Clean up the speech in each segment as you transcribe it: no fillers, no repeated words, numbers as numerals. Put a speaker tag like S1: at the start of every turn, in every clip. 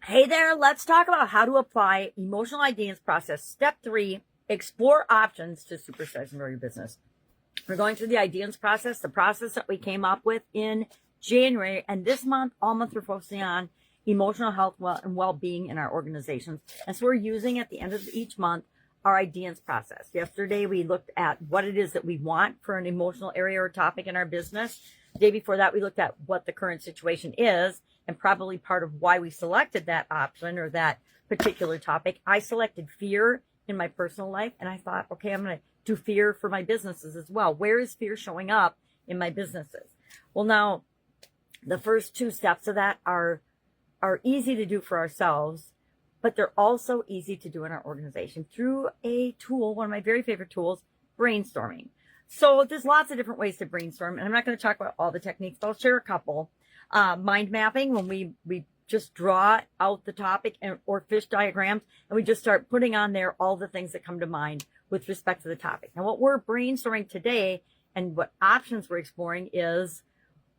S1: Hey there, let's talk about how to apply emotional IDEANCE process. Step 3, explore options to supersize and grow your business. We're going through the IDEANCE process, the process that we came up with in January. And this month, all month, we're focusing on emotional health and well-being in our organizations. And so we're using at the end of each month our IDEANCE process. Yesterday, we looked at what it is that we want for an emotional area or topic in our business. The day before that, we looked at what the current situation is, and probably part of why we selected that option or that particular topic. I selected fear in my personal life, and I thought, okay, I'm going to do fear for my businesses as well. Where is fear showing up in my businesses? Well, now, the first 2 steps of that are easy to do for ourselves, but they're also easy to do in our organization through a tool, one of my very favorite tools, brainstorming. So there's lots of different ways to brainstorm, and I'm not going to talk about all the techniques, but I'll share a couple. Mind mapping, when we just draw out the topic or fish diagrams, and we just start putting on there all the things that come to mind with respect to the topic. Now, what we're brainstorming today and what options we're exploring is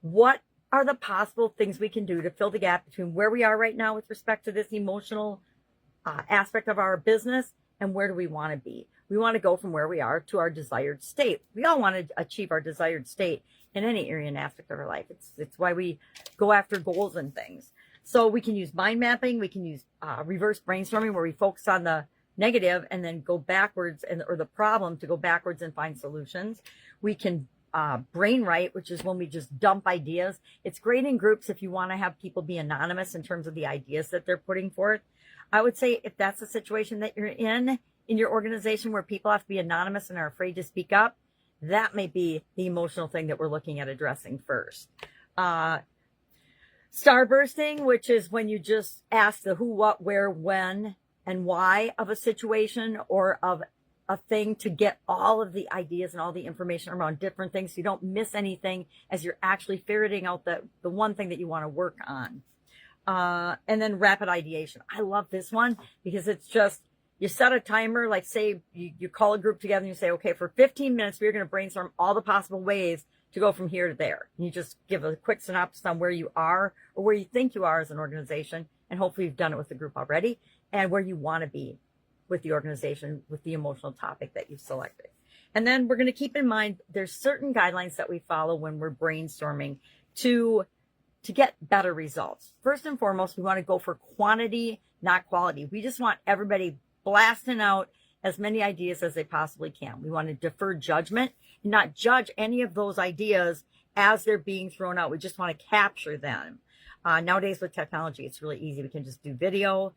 S1: what are the possible things we can do to fill the gap between where we are right now with respect to this emotional aspect of our business and where do we want to be. We want to go from where we are to our desired state. We all want to achieve our desired state in any area and aspect of our life. It's why we go after goals and things. So we can use mind mapping. We can use reverse brainstorming, where we focus on the negative and then go backwards, or the problem, to go backwards and find solutions. We can brainwrite, which is when we just dump ideas. It's great in groups if you want to have people be anonymous in terms of the ideas that they're putting forth. I would say if that's the situation that you're in your organization where people have to be anonymous and are afraid to speak up, that may be the emotional thing that we're looking at addressing first. Starbursting, which is when you just ask the who, what, where, when, and why of a situation or of a thing to get all of the ideas and all the information around different things so you don't miss anything as you're actually ferreting out the one thing that you want to work on. And then rapid ideation. I love this one because it's just, you set a timer, like say you call a group together and you say, okay, for 15 minutes, we're going to brainstorm all the possible ways to go from here to there. And you just give a quick synopsis on where you are or where you think you are as an organization. And hopefully you've done it with the group already, and where you want to be with the organization, with the emotional topic that you've selected. And then we're going to keep in mind, there's certain guidelines that we follow when we're brainstorming to get better results. First and foremost, we want to go for quantity, not quality. We just want everybody blasting out as many ideas as they possibly can. We want to defer judgment and not judge any of those ideas as they're being thrown out. We just want to capture them. Nowadays with technology, it's really easy. We can just do video,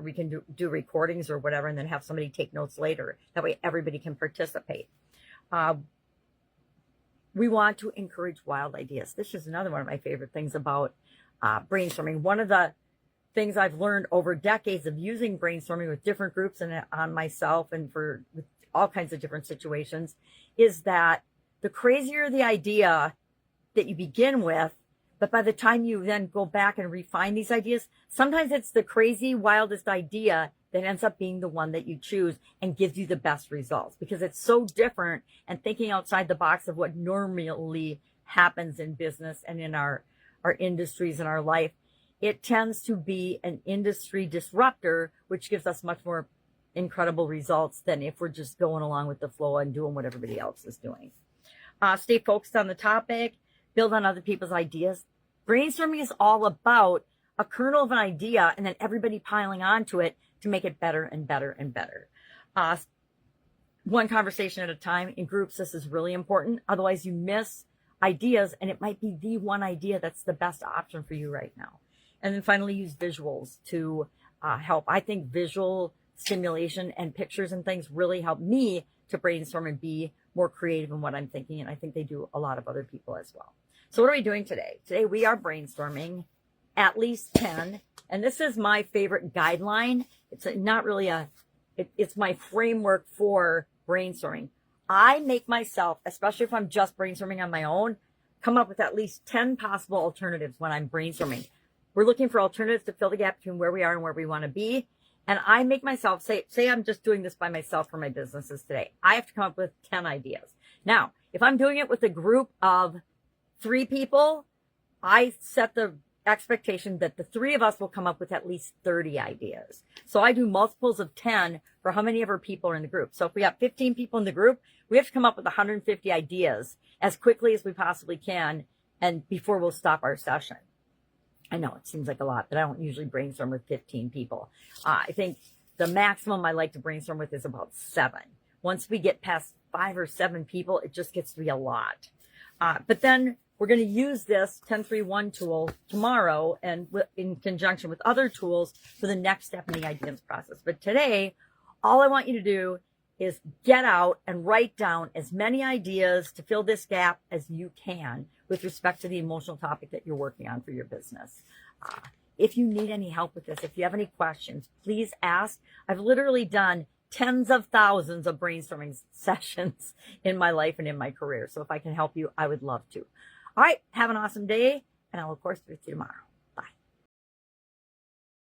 S1: we can do recordings or whatever, and then have somebody take notes later. That way everybody can participate. We want to encourage wild ideas. This is another one of my favorite things about brainstorming. One of the things I've learned over decades of using brainstorming with different groups and on myself and with all kinds of different situations is that the crazier the idea that you begin with, but by the time you then go back and refine these ideas, sometimes it's the crazy, wildest idea that ends up being the one that you choose and gives you the best results because it's so different and thinking outside the box of what normally happens in business and in our industries and our life. It tends to be an industry disruptor, which gives us much more incredible results than if we're just going along with the flow and doing what everybody else is doing. Stay focused on the topic, build on other people's ideas. Brainstorming is all about a kernel of an idea and then everybody piling onto it to make it better and better and better. One conversation at a time. In groups, this is really important. Otherwise, you miss ideas, and it might be the one idea that's the best option for you right now. And then finally, use visuals to help. I think visual stimulation and pictures and things really help me to brainstorm and be more creative in what I'm thinking. And I think they do a lot of other people as well. So what are we doing today? Today we are brainstorming at least 10. And this is my favorite guideline. It's not really it's my framework for brainstorming. I make myself, especially if I'm just brainstorming on my own, come up with at least 10 possible alternatives when I'm brainstorming. We're looking for alternatives to fill the gap between where we are and where we want to be. And I make myself say I'm just doing this by myself for my businesses today. I have to come up with 10 ideas. Now, if I'm doing it with a group of 3 people, I set the expectation that the three of us will come up with at least 30 ideas. So I do multiples of 10 for how many of our people are in the group. So if we have 15 people in the group, we have to come up with 150 ideas as quickly as we possibly can, and before we'll stop our session. I know it seems like a lot, but I don't usually brainstorm with 15 people. I think the maximum I like to brainstorm with is about 7. Once we get past 5 or 7 people, it just gets to be a lot. But then we're going to use this 1031 tool tomorrow and in conjunction with other tools for the next step in the IDEANCE process. But today, all I want you to do is get out and write down as many ideas to fill this gap as you can with respect to the emotional topic that you're working on for your business. If you need any help with this, if you have any questions, please ask. I've literally done tens of thousands of brainstorming sessions in my life and in my career. So if I can help you, I would love to. All right, have an awesome day, and I'll, of course, be with you tomorrow.